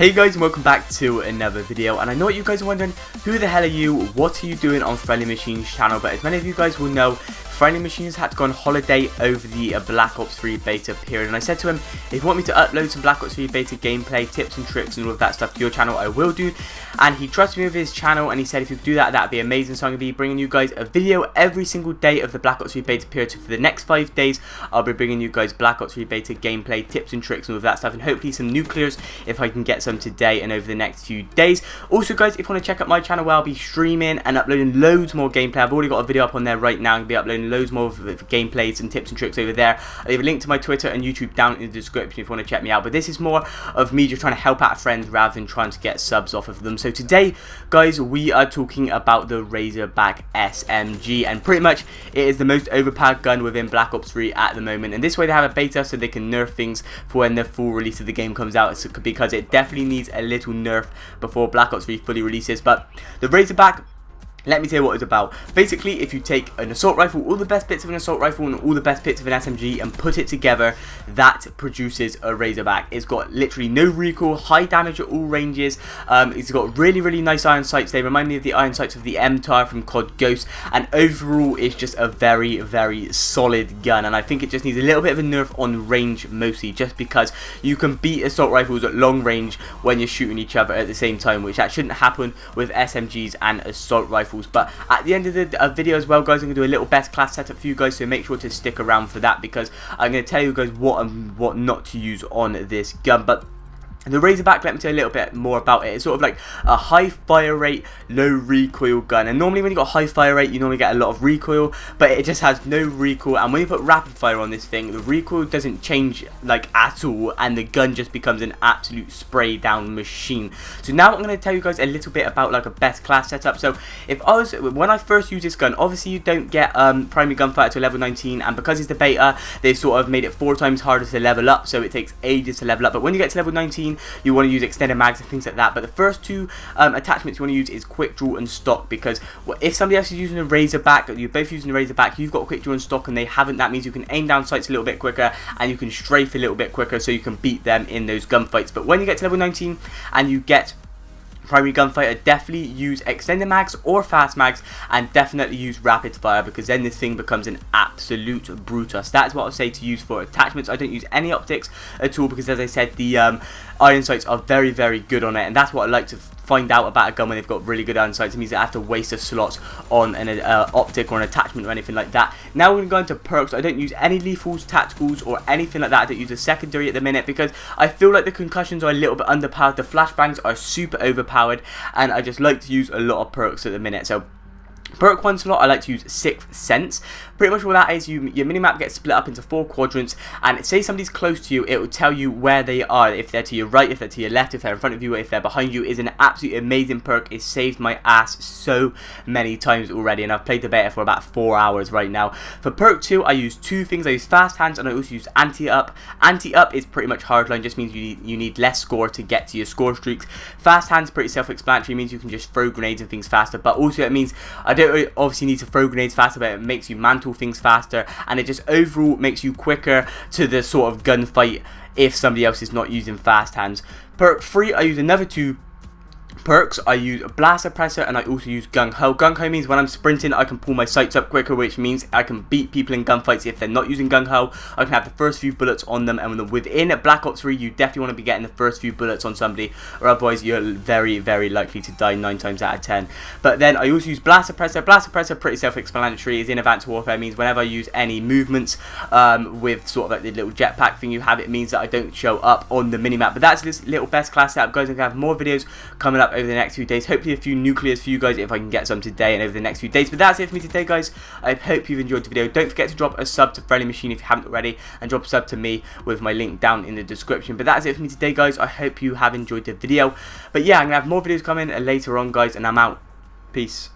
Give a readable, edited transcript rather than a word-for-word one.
Hey guys, and welcome back to another video. And I know what you guys are wondering, who the hell are you, what are you doing on Friendly Machines channel? But as many of you guys will know, Friendly Machines had to go on holiday over the Black Ops 3 beta period, and I said to him, if you want me to upload some Black Ops 3 beta gameplay, tips and tricks and all of that stuff to your channel, I will do. And he trusted me with his channel, and he said if you could do that, that'd be amazing. So I'm going to be bringing you guys a video every single day of the Black Ops 3 beta period. So for the next 5 days, I'll be bringing you guys Black Ops 3 beta gameplay, tips and tricks and all of that stuff, and hopefully some nuclears if I can get some today and over the next few days. Also guys, if you want to check out my channel where I'll be streaming and uploading loads more gameplay, I've already got a video up on there right now. I'll be uploading loads more of gameplays and tips and tricks over there. I'll leave a link to my Twitter and YouTube down in the description if you want to check me out. But this is more of me just trying to help out friends rather than trying to get subs off of them. So today guys, we are talking about the Razorback SMG, and pretty much it is the most overpowered gun within Black Ops 3 at the moment. And this way they have a beta so they can nerf things for when the full release of the game comes out, so, because it definitely needs a little nerf before Black Ops 3 fully releases. But the Razorback, let me tell you what it's about. Basically, if you take an assault rifle, all the best bits of an assault rifle and all the best bits of an SMG and put it together, that produces a Razorback. It's got literally no recoil, high damage at all ranges. It's got really nice iron sights. They remind me of the iron sights of the MTAR from COD Ghost, and overall it's just a very solid gun. And I think it just needs a little bit of a nerf on range, mostly just because you can beat assault rifles at long range when you're shooting each other at the same time, which that shouldn't happen with SMGs and assault rifles. But at the end of the video as well guys, I'm going to do a little best class setup for you guys, so make sure to stick around for that, because I'm going to tell you guys what and what not to use on this gun. But the Razorback, let me tell you a little bit more about it. It's sort of like a high fire rate, low recoil gun. And normally when you got high fire rate, you normally get a lot of recoil, but it just has no recoil. And when you put rapid fire on this thing, the recoil doesn't change like at all, and the gun just becomes an absolute spray down machine. So now I'm going to tell you guys a little bit about like a best class setup. So when I first used this gun, obviously you don't get primary gunfighter to level 19, and because it's the beta, they've sort of made it 4 times harder to level up, so it takes ages to level up. But when you get to level 19, you want to use extended mags and things like that. But the first two attachments you want to use is quick draw and stock, because if somebody else is using a Razorback, you're both using a Razorback, you've got quick draw and stock and they haven't, that means you can aim down sights a little bit quicker and you can strafe a little bit quicker, so you can beat them in those gunfights. But when you get to level 19 and you get primary gunfighter, definitely use extended mags or fast mags, and definitely use rapid fire, because then this thing becomes an absolute brutus. That's what I'll say to use for attachments. I don't use any optics at all, because as I said, the iron sights are very good on it, and that's what I like to find out about a gun when they've got really good iron sights. It means I have to waste a slot on an optic or an attachment or anything like that. Now we're going to go into perks. I don't use any lethals, tacticals or anything like that. I don't use a secondary at the minute, because I feel like the concussions are a little bit underpowered. The flashbangs are super overpowered, and I just like to use a lot of perks at the minute. So perk 1 slot, I like to use Sixth Sense. Pretty much what that is, your minimap gets split up into 4 quadrants, and say somebody's close to you, it will tell you where they are. If they're to your right, if they're to your left, if they're in front of you, or if they're behind you. Is an absolutely amazing perk. It saved my ass so many times already, and I've played the beta for about 4 hours right now. For perk 2, I use 2 things. I use Fast Hands, and I also use Anti-Up. Anti-Up is pretty much hardline, just means you need less score to get to your score streaks. Fast Hands, pretty self-explanatory, means you can just throw grenades and things faster, but also it means I don't obviously need to throw grenades faster, but it makes you mantle things faster, and it just overall makes you quicker to the sort of gunfight if somebody else is not using Fast Hands. Perk 3, I use another 2 perks. I use Blast Suppressor, and I also use Gung Ho. Gung Ho means when I'm sprinting I can pull my sights up quicker, which means I can beat people in gunfights if they're not using Gung Ho. I can have the first few bullets on them, and within Black Ops 3 you definitely want to be getting the first few bullets on somebody, or otherwise you're very likely to die 9 times out of 10. But then I also use Blast Suppressor. Blast Suppressor, pretty self-explanatory, is in Advanced Warfare. It means whenever I use any movements with sort of like the little jetpack thing you have, it means that I don't show up on the minimap. But that's this little best class setup, guys. I'm going to have more videos coming up over the next few days, hopefully a few nuclears for you guys if I can get some today and over the next few days. But that's it for me today, guys. I hope you've enjoyed the video. Don't forget to drop a sub to Friendly Machine if you haven't already, and drop a sub to me with my link down in the description. But that's it for me today, guys. I hope you have enjoyed the video. But yeah, I'm gonna have more videos coming later on, guys, and I'm out. Peace.